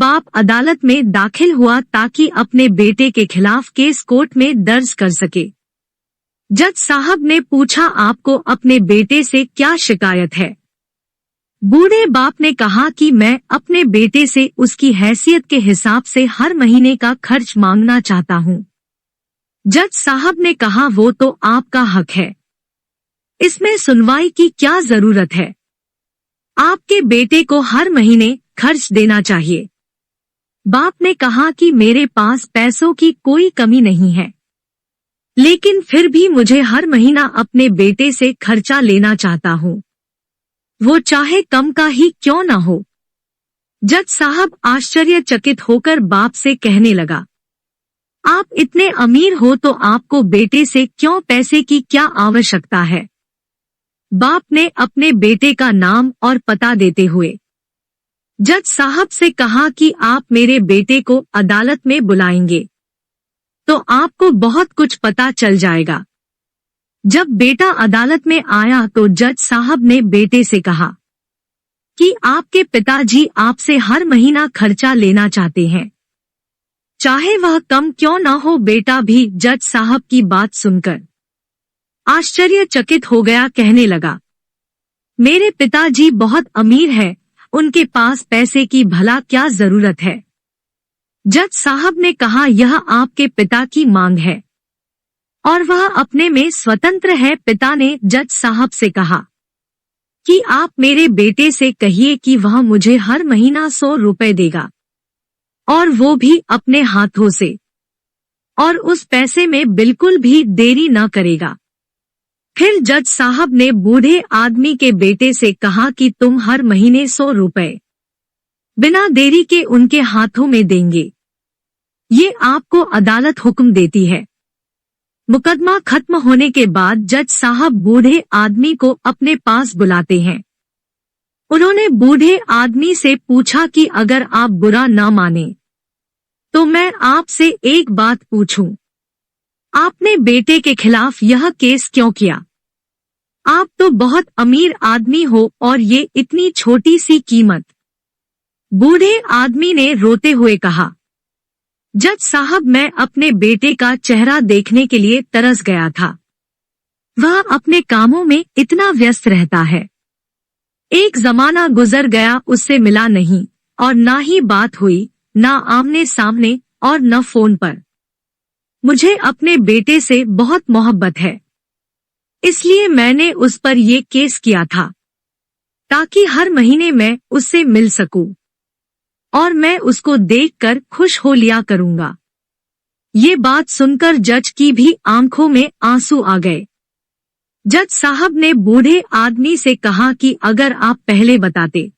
बाप अदालत में दाखिल हुआ ताकि अपने बेटे के खिलाफ केस कोर्ट में दर्ज कर सके। जज साहब ने पूछा, आपको अपने बेटे से क्या शिकायत है? बूढ़े बाप ने कहा कि मैं अपने बेटे से उसकी हैसियत के हिसाब से हर महीने का खर्च मांगना चाहता हूँ। जज साहब ने कहा, वो तो आपका हक है, इसमें सुनवाई की क्या जरूरत है? आपके बेटे को हर महीने खर्च देना चाहिए। बाप ने कहा कि मेरे पास पैसों की कोई कमी नहीं है, लेकिन फिर भी मुझे हर महीना अपने बेटे से खर्चा लेना चाहता हूँ, वो चाहे कम का ही क्यों न हो। जज साहब आश्चर्यचकित होकर बाप से कहने लगा, आप इतने अमीर हो तो आपको बेटे से क्यों पैसे की क्या आवश्यकता है? बाप ने अपने बेटे का नाम और पता देते हुए जज साहब से कहा कि आप मेरे बेटे को अदालत में बुलाएंगे तो आपको बहुत कुछ पता चल जाएगा। जब बेटा अदालत में आया तो जज साहब ने बेटे से कहा कि आपके पिताजी आपसे हर महीना खर्चा लेना चाहते हैं, चाहे वह कम क्यों न हो। बेटा भी जज साहब की बात सुनकर आश्चर्यचकित हो गया, कहने लगा, मेरे पिताजी बहुत अमीर है, उनके पास पैसे की भला क्या जरूरत है? जज साहब ने कहा, यह आपके पिता की मांग है और वह अपने में स्वतंत्र है। पिता ने जज साहब से कहा कि आप मेरे बेटे से कहिए कि वह मुझे हर महीना 100 रुपए देगा, और वो भी अपने हाथों से, और उस पैसे में बिल्कुल भी देरी न करेगा। फिर जज साहब ने बूढ़े आदमी के बेटे से कहा कि तुम हर महीने 100 रुपए बिना देरी के उनके हाथों में देंगे, ये आपको अदालत हुक्म देती है। मुकदमा खत्म होने के बाद जज साहब बूढ़े आदमी को अपने पास बुलाते हैं। उन्होंने बूढ़े आदमी से पूछा कि अगर आप बुरा न माने तो मैं आपसे एक बात पूछूं, आपने बेटे के खिलाफ यह केस क्यों किया? आप तो बहुत अमीर आदमी हो और ये इतनी छोटी सी कीमत। बूढ़े आदमी ने रोते हुए कहा, जज साहब, मैं अपने बेटे का चेहरा देखने के लिए तरस गया था, वह अपने कामों में इतना व्यस्त रहता है। एक जमाना गुजर गया, उससे मिला नहीं और ना ही बात हुई, ना आमने सामने और न फोन पर। मुझे अपने बेटे से बहुत मोहब्बत है, इसलिए मैंने उस पर ये केस किया था ताकि हर महीने मैं उससे मिल सकूं और मैं उसको देखकर खुश हो लिया करूंगा। ये बात सुनकर जज की भी आंखों में आंसू आ गए। जज साहब ने बूढ़े आदमी से कहा कि अगर आप पहले बताते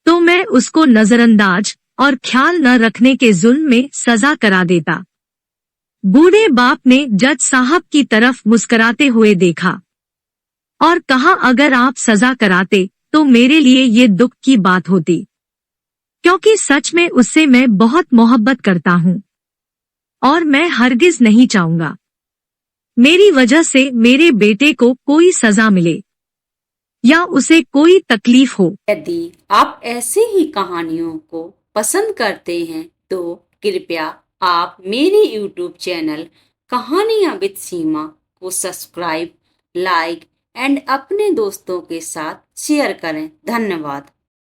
तो मैं उसको नजरअंदाज और ख्याल न रखने के जुल्म में सजा करा देता। बूढ़े बाप ने जज साहब की तरफ मुस्कुराते हुए देखा और कहा, अगर आप सजा कराते तो मेरे लिए ये दुख की बात होती, क्योंकि सच में उससे मैं बहुत मोहब्बत करता हूँ और मैं हरगिज नहीं चाहूंगा मेरी वजह से मेरे बेटे को कोई सजा मिले या उसे कोई तकलीफ हो। यदि आप ऐसे ही कहानियों को पसंद करते हैं तो कृपया आप मेरे YouTube चैनल कहानियां विद सीमा को सब्सक्राइब, लाइक एंड अपने दोस्तों के साथ शेयर करें। धन्यवाद।